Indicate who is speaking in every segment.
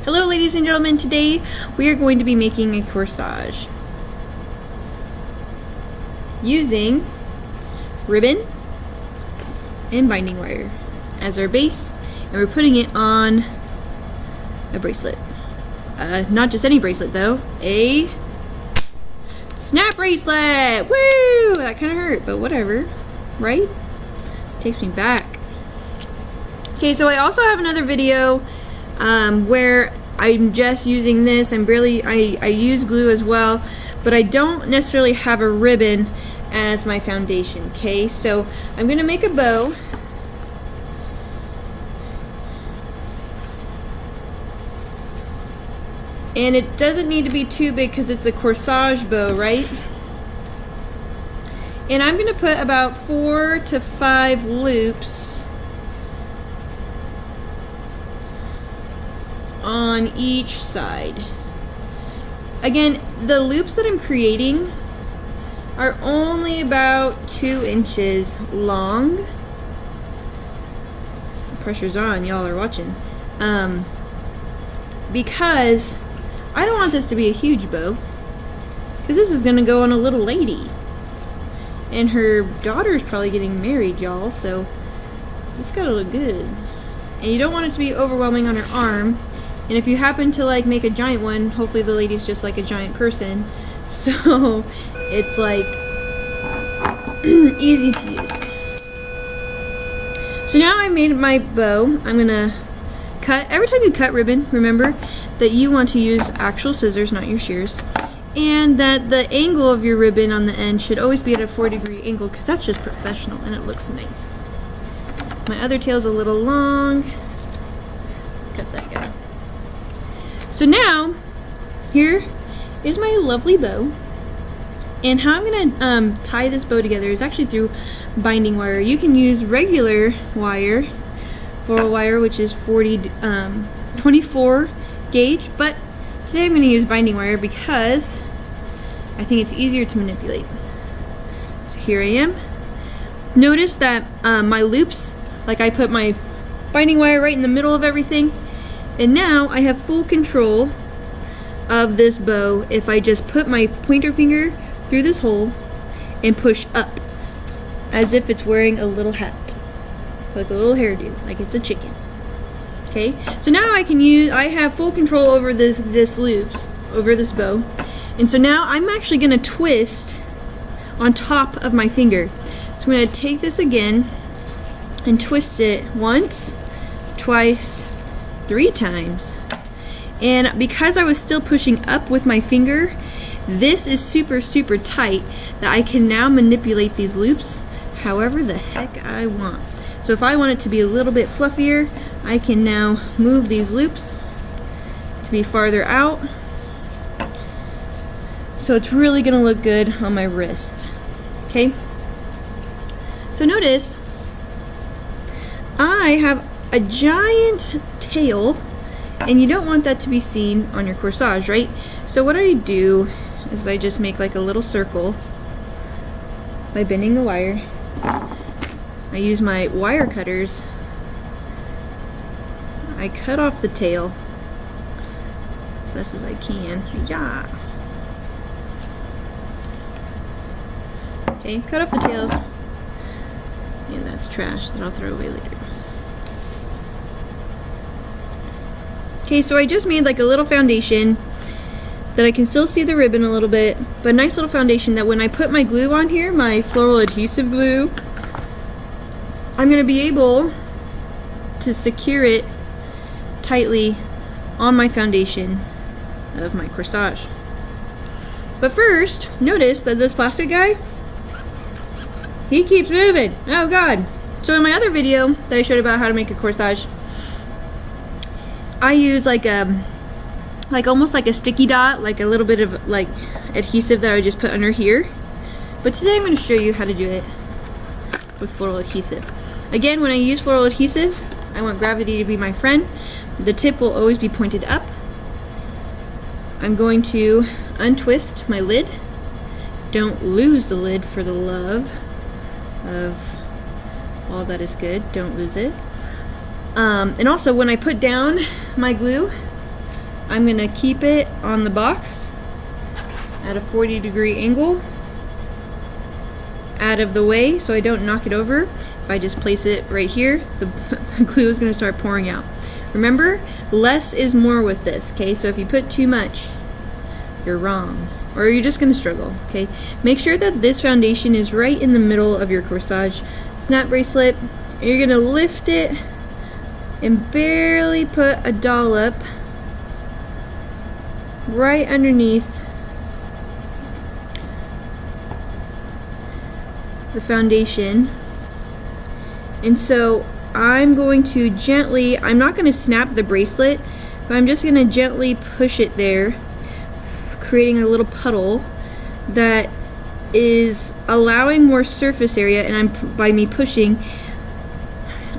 Speaker 1: Hello ladies and gentlemen, today we are going to be making a corsage using ribbon and binding wire as our base, and we're putting it on a bracelet. Not just any bracelet though, a snap bracelet! Woo! That kind of hurt, but whatever, right? Takes me back. Okay, so I also have another video where I'm just using this. I use glue as well, but I don't necessarily have a ribbon as my foundation. Okay, so I'm gonna make a bow. And it doesn't need to be too big because it's a corsage bow, right? And I'm gonna put about 4 to 5 loops on each side. Again, the loops that I'm creating are only about 2 inches long. The pressure's on, y'all are watching. Because I don't want this to be a huge bow, because this is gonna go on a little lady. And her daughter's probably getting married, y'all, so this gotta look good. And you don't want it to be overwhelming on her arm. And if you happen to like make a giant one, hopefully the lady's just like a giant person, so it's like easy to use. So now I made my bow. I'm gonna cut. Every time you cut ribbon, remember that you want to use actual scissors, not your shears, and that the angle of your ribbon on the end should always be at a 4-degree angle, because that's just professional and it looks nice. My other tail's a little long. Cut that guy. So now, here is my lovely bow, and how I'm gonna tie this bow together is actually through binding wire. You can use regular wire, floral wire, which is 24 gauge, but today I'm gonna use binding wire because I think it's easier to manipulate. So here I am. Notice that my loops, like I put my binding wire right in the middle of everything. And now I have full control of this bow if I just put my pointer finger through this hole and push up as if it's wearing a little hat, like a little hairdo, like it's a chicken. Okay, so now I have full control over this loops, over this bow. And so now I'm actually gonna twist on top of my finger. So I'm gonna take this again and twist it once, twice, 3 times. And because I was still pushing up with my finger, this is super tight that I can now manipulate these loops however the heck I want. So if I want it to be a little bit fluffier, I can now move these loops to be farther out. So it's really gonna look good on my wrist. Okay? So notice I have a giant tail, and you don't want that to be seen on your corsage, right? So what I do is I just make like a little circle by bending the wire. I use my wire cutters. I cut off the tail as best as I can. Yeah. Okay, cut off the tails. And that's trash that I'll throw away later. Okay, so I just made like a little foundation that I can still see the ribbon a little bit, but a nice little foundation that when I put my glue on here, my floral adhesive glue, I'm gonna be able to secure it tightly on my foundation of my corsage. But first, notice that this plastic guy, he keeps moving. Oh God. So in my other video that I showed about how to make a corsage, I use like almost like a sticky dot, like a little bit of like adhesive that I just put under here. But today I'm going to show you how to do it with floral adhesive. Again, when I use floral adhesive, I want gravity to be my friend. The tip will always be pointed up. I'm going to untwist my lid. Don't lose the lid for the love of all that is good. Don't lose it. And also when I put down my glue, I'm gonna keep it on the box at a 40-degree angle, out of the way so I don't knock it over. If I just place it right here, the glue is gonna start pouring out. Remember, less is more with this, okay? So if you put too much, you're wrong, or you're just gonna struggle, okay? Make sure that this foundation is right in the middle of your Corsage snap bracelet. You're gonna lift it and barely put a dollop right underneath the foundation. And so I'm going to gently, I'm not going to snap the bracelet, but I'm just going to gently push it there, creating a little puddle that is allowing more surface area. And by me pushing,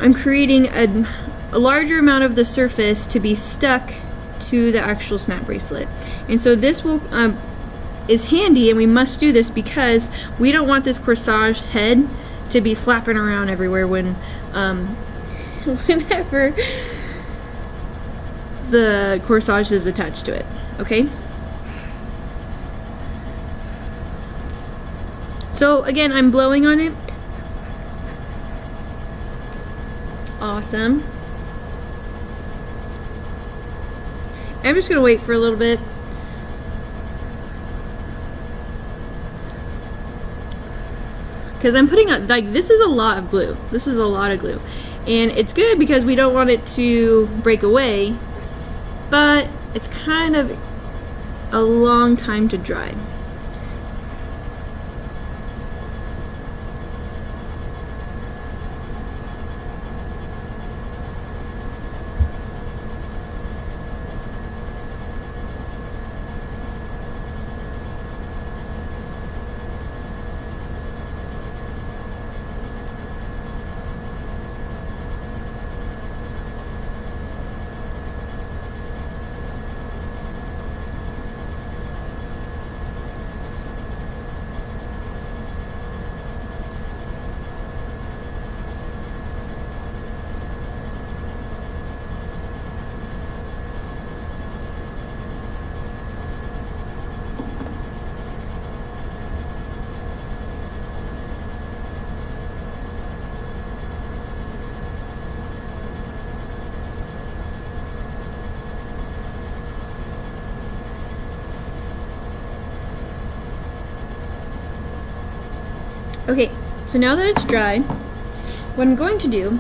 Speaker 1: I'm creating a larger amount of the surface to be stuck to the actual snap bracelet. And so this will is handy, and we must do this because we don't want this corsage head to be flapping around everywhere when whenever the corsage is attached to it, okay? So again, I'm blowing on it. Awesome. I'm just gonna wait for a little bit. Because I'm putting out, like, this is a lot of glue. This is a lot of glue. And it's good because we don't want it to break away, but it's kind of a long time to dry. Okay, so now that it's dry, what I'm going to do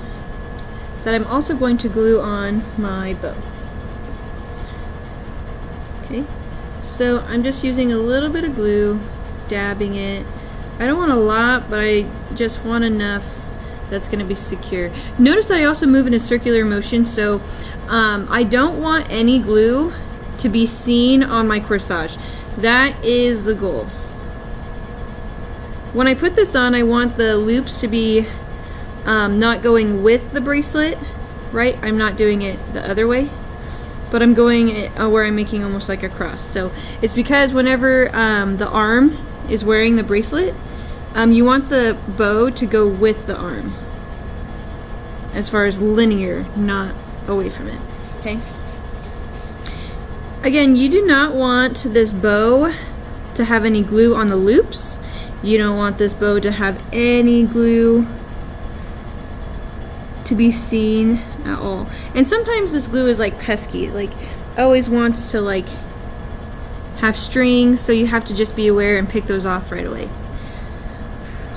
Speaker 1: is that I'm also going to glue on my bow. Okay, so I'm just using a little bit of glue, dabbing it. I don't want a lot, but I just want enough that's going to be secure. Notice I also move in a circular motion, so I don't want any glue to be seen on my corsage. That is the goal. When I put this on, I want the loops to be not going with the bracelet, right? I'm not doing it the other way, but I'm going where I'm making almost like a cross. So it's because whenever the arm is wearing the bracelet, you want the bow to go with the arm, as far as linear, not away from it, okay? Again, you do not want this bow to have any glue on the loops. You don't want this bow to have any glue to be seen at all. And sometimes this glue is like pesky, like always wants to like have strings, so you have to just be aware and pick those off right away.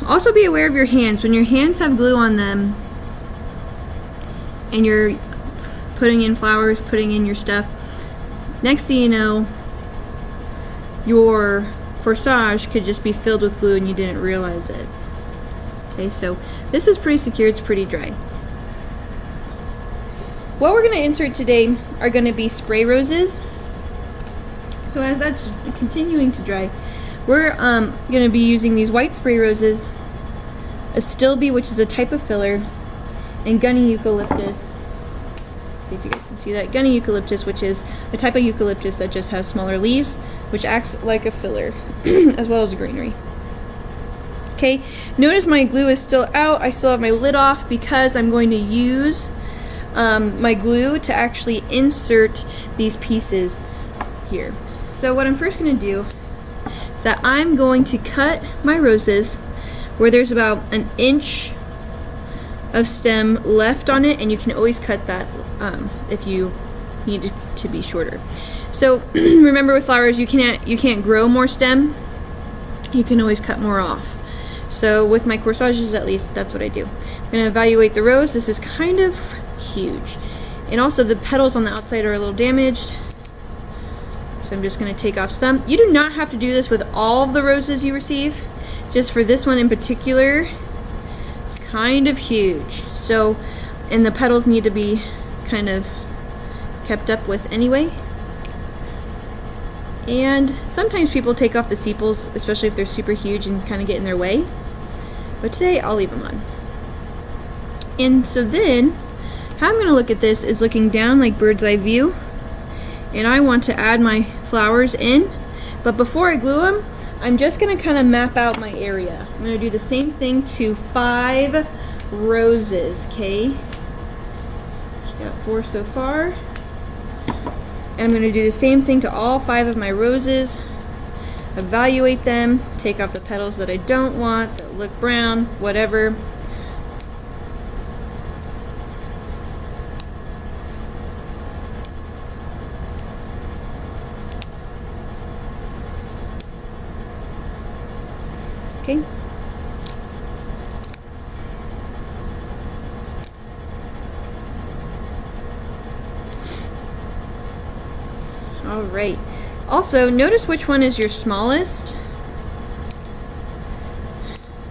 Speaker 1: Also be aware of your hands. When your hands have glue on them and you're putting in flowers, putting in your stuff, next thing you know, your corsage could just be filled with glue and you didn't realize it. Okay, so this is pretty secure, it's pretty dry. What we're going to insert today are going to be spray roses. So as that's continuing to dry, we're going to be using these white spray roses, a stilby, which is a type of filler, and gunny eucalyptus. See if you guys can see that. Gunny eucalyptus, which is a type of eucalyptus that just has smaller leaves, which acts like a filler, as well as a greenery. Okay, notice my glue is still out. I still have my lid off because I'm going to use my glue to actually insert these pieces here. So what I'm first going to do is that I'm going to cut my roses where there's about an inch of stem left on it, and you can always cut that if you need it to be shorter. So remember, with flowers, you can't grow more stem. You can always cut more off. So with my corsages, at least, that's what I do. I'm going to evaluate the rose. This is kind of huge, and also the petals on the outside are a little damaged, so I'm just going to take off some. You do not have to do this with all of the roses you receive. Just for this one in particular, it's kind of huge, so, and the petals need to be kind of kept up with anyway. And sometimes people take off the sepals, especially if they're super huge and kind of get in their way, but today I'll leave them on. And so then how I'm going to look at this is looking down like bird's eye view, and I want to add my flowers in, but before I glue them, I'm just going to kind of map out my area. I'm going to do the same thing to 5 roses, okay? Got 4 so far. And I'm going to do the same thing to all 5 of my roses. Evaluate them, take off the petals that I don't want, that look brown, whatever. Okay. All right. Also, notice which one is your smallest,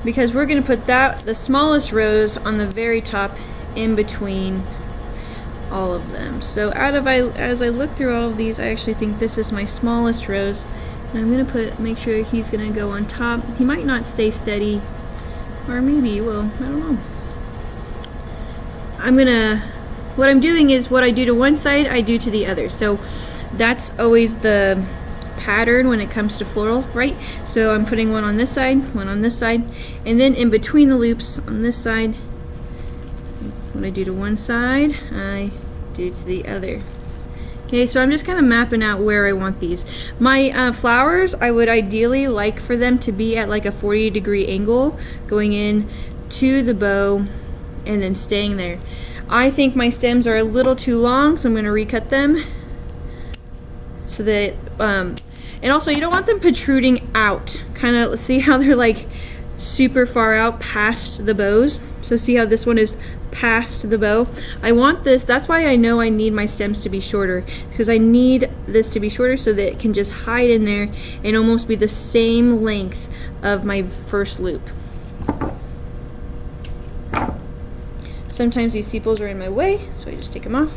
Speaker 1: because we're going to put the smallest rose on the very top in between all of them. So as I look through all of these, I actually think this is my smallest rose. And I'm going to make sure he's going to go on top. He might not stay steady, or maybe he will, I don't know. What I'm doing is what I do to one side, I do to the other. So that's always the pattern when it comes to floral, right? So I'm putting one on this side, one on this side, and then in between the loops on this side, what I do to one side, I do to the other. Okay, so I'm just kind of mapping out where I want these. My flowers, I would ideally like for them to be at like a 40-degree angle, going in to the bow and then staying there. I think my stems are a little too long, so I'm going to recut them so that, and also you don't want them protruding out. Kind of see how they're like super far out past the bows. So see how this one is past the bow. I want this, that's why I know I need my stems to be shorter, because I need this to be shorter so that it can just hide in there and almost be the same length of my first loop. Sometimes these sepals are in my way, so I just take them off.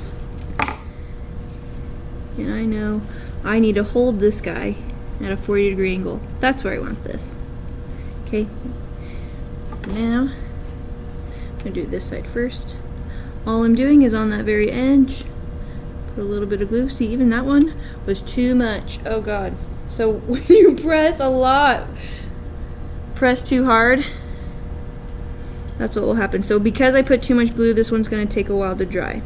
Speaker 1: And I know I need to hold this guy at a 40-degree angle. That's where I want this. Okay, so now I'm going to do this side first. All I'm doing is on that very edge, put a little bit of glue. See, even that one was too much. Oh God. So when you press a lot, press too hard, that's what will happen. So because I put too much glue, this one's going to take a while to dry.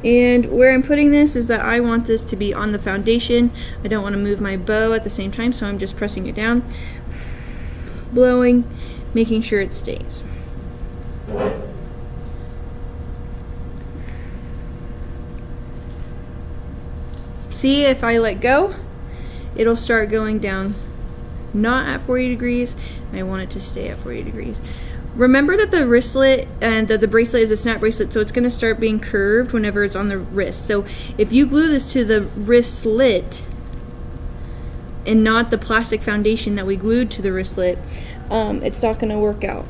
Speaker 1: And where I'm putting this is that I want this to be on the foundation. I don't want to move my bow at the same time, so I'm just pressing it down, blowing, making sure it stays. See, if I let go, it'll start going down, not at 40 degrees, and I want it to stay at 40 degrees. Remember that the wristlet and the bracelet is a snap bracelet, so it's going to start being curved whenever it's on the wrist. So if you glue this to the wristlet and not the plastic foundation that we glued to the wristlet, it's not going to work out.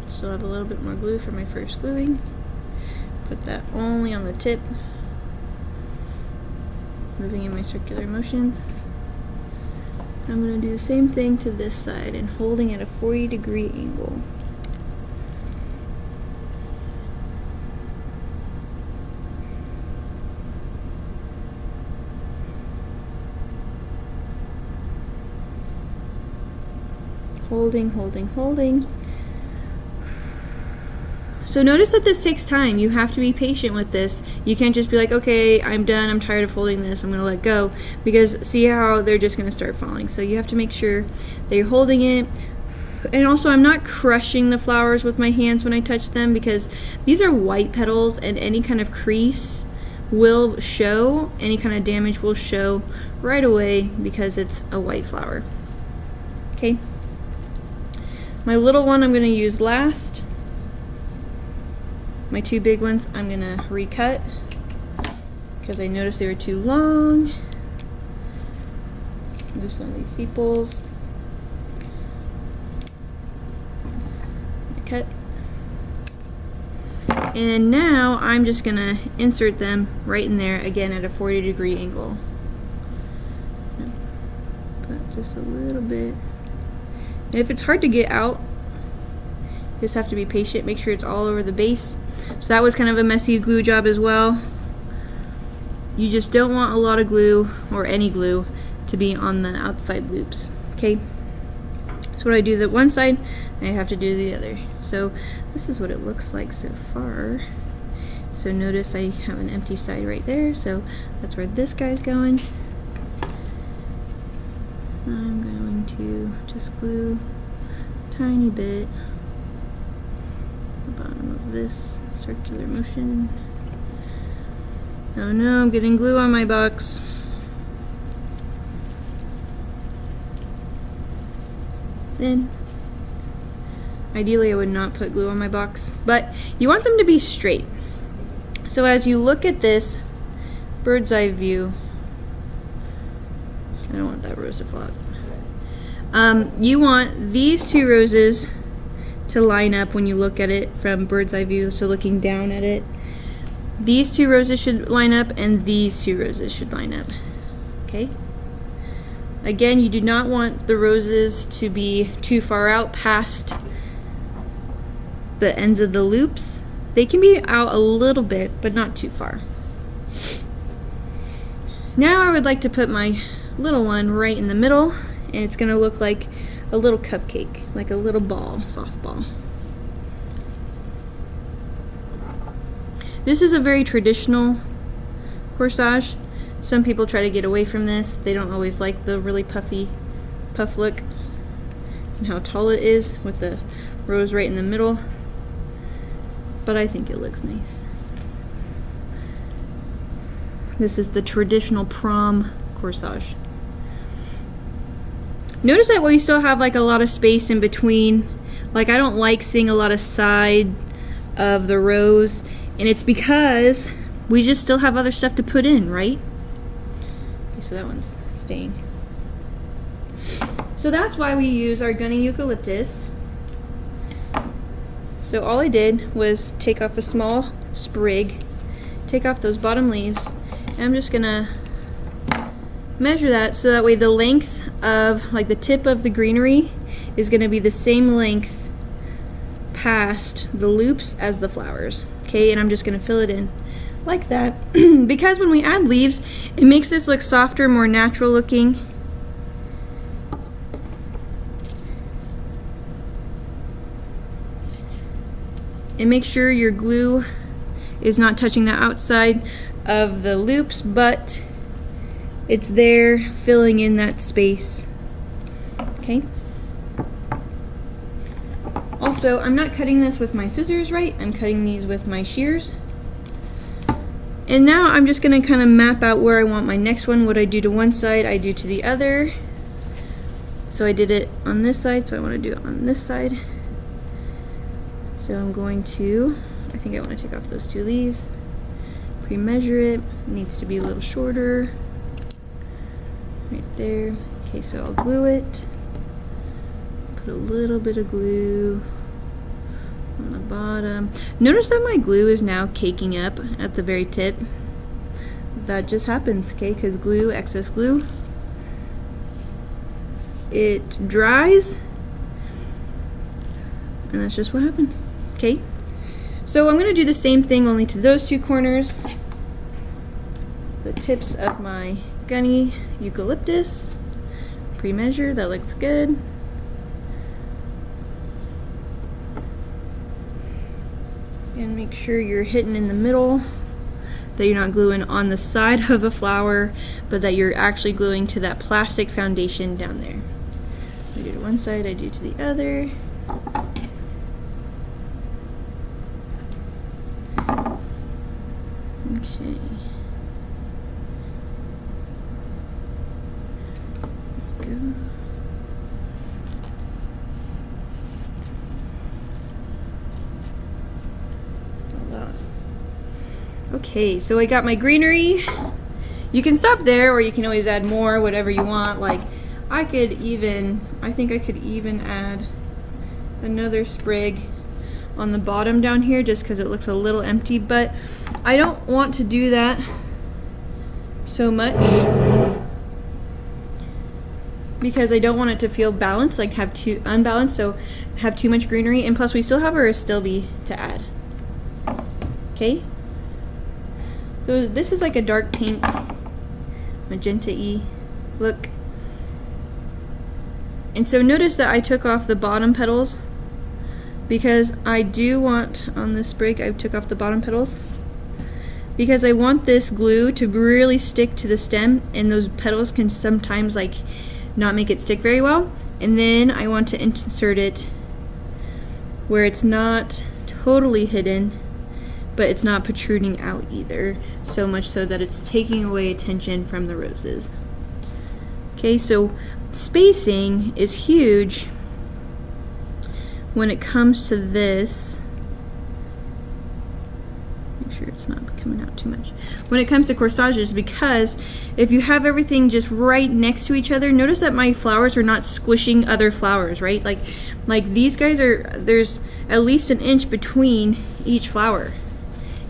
Speaker 1: Still have a little bit more glue for my first gluing. Put that only on the tip, moving in my circular motions. I'm going to do the same thing to this side and holding at a 40-degree angle. Holding, holding, holding. So notice that this takes time. You have to be patient with this. You can't just be like, okay, I'm done, I'm tired of holding this, I'm gonna let go. Because see how they're just gonna start falling. So you have to make sure that you're holding it. And also, I'm not crushing the flowers with my hands when I touch them, because these are white petals and any kind of crease will show, any kind of damage will show right away because it's a white flower. Okay. My little one I'm gonna use last. My two big ones I'm gonna recut because I noticed they were too long. Move some of these sepals. Cut. And now I'm just gonna insert them right in there again at a 40-degree angle. Put just a little bit. And if it's hard to get out, you just have to be patient. Make sure it's all over the base. So that was kind of a messy glue job as well. You just don't want a lot of glue, or any glue, to be on the outside loops. Okay. So what I do the one side, I have to do the other. So this is what it looks like so far. So notice I have an empty side right there. So that's where this guy's going. I'm going to just glue a tiny bit the bottom of this circular motion. Oh no, I'm getting glue on my box. Then ideally I would not put glue on my box, but you want them to be straight. So as you look at this bird's eye view, I don't want that rose to fall out. You want these two roses to line up when you look at it from bird's eye view, so looking down at it. These two roses should line up and these two roses should line up. Okay? Again, you do not want the roses to be too far out past the ends of the loops. They can be out a little bit, but not too far. Now I would like to put my little one right in the middle, and it's going to look like a little cupcake, like a little ball, softball. This is a very traditional corsage. Some people try to get away from this. They don't always like the really puffy puff look and how tall it is with the rose right in the middle. But I think it looks nice. This is the traditional prom corsage. Notice that we still have like a lot of space in between. Like I don't like seeing a lot of side of the rose, and it's because we just still have other stuff to put in, right? Okay, so that one's staying. So that's why we use our gunny eucalyptus. So all I did was take off a small sprig, take off those bottom leaves, and I'm just gonna measure that so that way the length of, like the tip of the greenery is gonna be the same length past the loops as the flowers. Okay, and I'm just gonna fill it in like that because when we add leaves, it makes this look softer, more natural looking. And make sure your glue is not touching the outside of the loops, but it's there filling in that space. Okay. Also, I'm not cutting this with my scissors, right? I'm cutting these with my shears. And now I'm just gonna kind of map out where I want my next one. What I do to one side, I do to the other. So I did it on this side, so I want to do it on this side. So I'm going to, I think I want to take off those two leaves, pre-measure it. It needs to be a little shorter, right there. Okay, so I'll glue it, put a little bit of glue on the bottom. Notice that my glue is now caking up at the very tip. That just happens, okay, because glue, excess glue, it dries, and that's just what happens. Okay, so I'm going to do the same thing only to those two corners. The tips of my gunny eucalyptus, pre-measure, that looks good. And make sure you're hitting in the middle, that you're not gluing on the side of a flower, but that you're actually gluing to that plastic foundation down there. I do to one side, I do to the other. Okay. Go. Okay, so I got my greenery. You can stop there, or you can always add more, whatever you want. Like, I think I could even add another sprig on the bottom down here, just because it looks a little empty, but I don't want to do that so much because I don't want it to feel balanced, like have too unbalanced, so have too much greenery, and plus we still have our astilbe to add. Okay, so this is like a dark pink, magenta-y look. And so notice that I took off the bottom petals, because I do want, on this sprig, I took off the bottom petals because I want this glue to really stick to the stem, and those petals can sometimes like not make it stick very well. And then I want to insert it where it's not totally hidden, but it's not protruding out either, so much so that it's taking away attention from the roses. Okay, so spacing is huge when it comes to this. Make sure it's not coming out too much. When it comes to corsages, because if you have everything just right next to each other, notice that my flowers are not squishing other flowers, right? Like these guys are, there's at least an inch between each flower.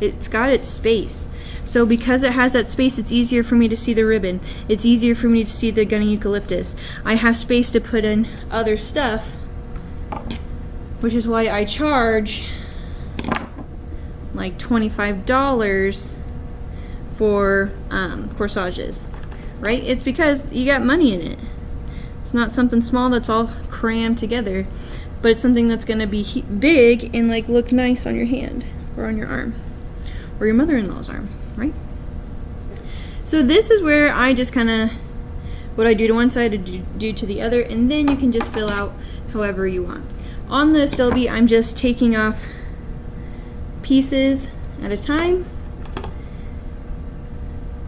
Speaker 1: It's got its space. So because it has that space, it's easier for me to see the ribbon. It's easier for me to see the gunny eucalyptus. I have space to put in other stuff, which is why I charge like $25 for corsages, right? It's because you got money in it. It's not something small that's all crammed together, but it's something that's gonna be big and like look nice on your hand or on your arm or your mother-in-law's arm, right? So this is where I just kind of, what I do to one side, I do to the other, and then you can just fill out however you want. On the astilbe, I'm just taking off pieces at a time.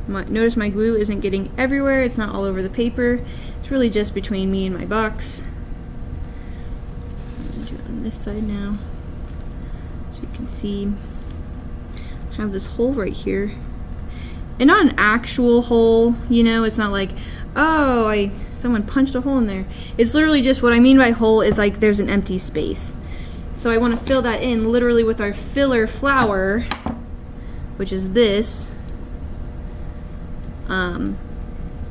Speaker 1: Notice my glue isn't getting everywhere. It's not all over the paper. It's really just between me and my box. I'm going to do it on this side now, so you can see I have this hole right here. And not an actual hole, you know, it's not like, oh, someone punched a hole in there. It's literally just, what I mean by hole is like there's an empty space. So I want to fill that in literally with our filler flower, which is this.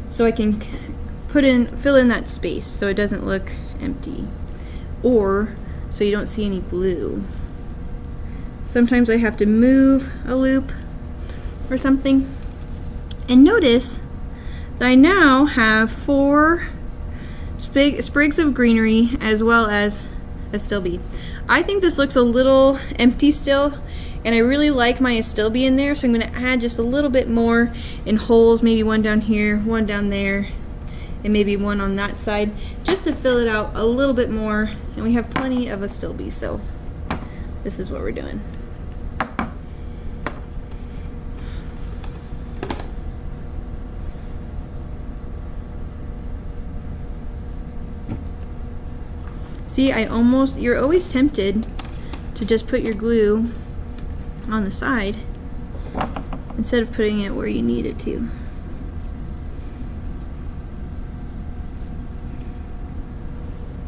Speaker 1: So I can fill in that space so it doesn't look empty, or so you don't see any glue. Sometimes I have to move a loop or something. And notice that I now have 4 sprigs of greenery as well as astilbe. I think this looks a little empty still, and I really like my astilbe in there, so I'm going to add just a little bit more in holes, maybe one down here, one down there, and maybe one on that side, just to fill it out a little bit more. And we have plenty of astilbe, so this is what we're doing. See, you're always tempted to just put your glue on the side instead of putting it where you need it to.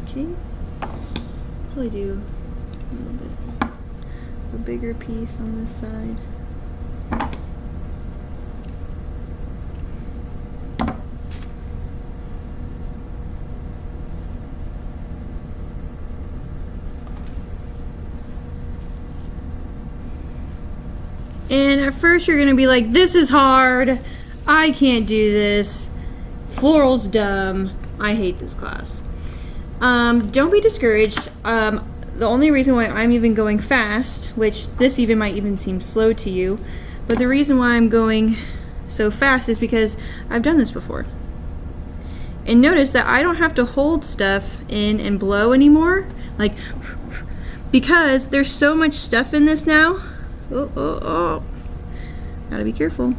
Speaker 1: Okay, probably do a little bit of a bigger piece on this side. And at first you're gonna be like, this is hard, I can't do this, floral's dumb, I hate this class. Don't be discouraged. the only reason why I'm even going fast, which this even might even seem slow to you, but the reason why I'm going so fast is because I've done this before. And notice that I don't have to hold stuff in and blow anymore, like, because there's so much stuff in this now. Oh. Gotta be careful.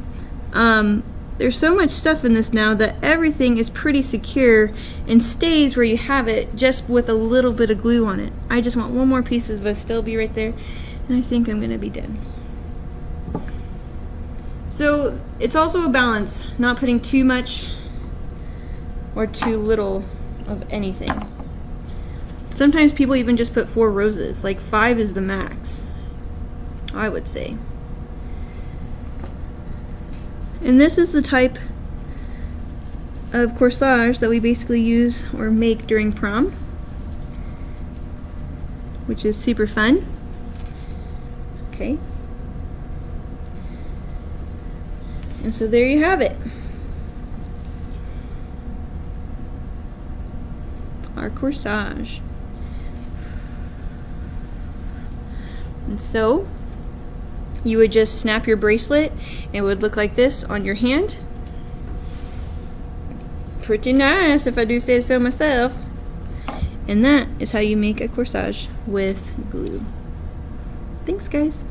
Speaker 1: There's so much stuff in this now that everything is pretty secure and stays where you have it, just with a little bit of glue on it. I just want one more piece of it still be right there, and I think I'm gonna be done. So it's also a balance, not putting too much or too little of anything. Sometimes people even just put 4 roses, like 5 is the max, I would say. And this is the type of corsage that we basically use or make during prom, which is super fun. Okay. And so there you have it. Our corsage. And so you would just snap your bracelet and it would look like this on your hand. Pretty nice if I do say so myself. And that is how you make a corsage with glue. Thanks guys.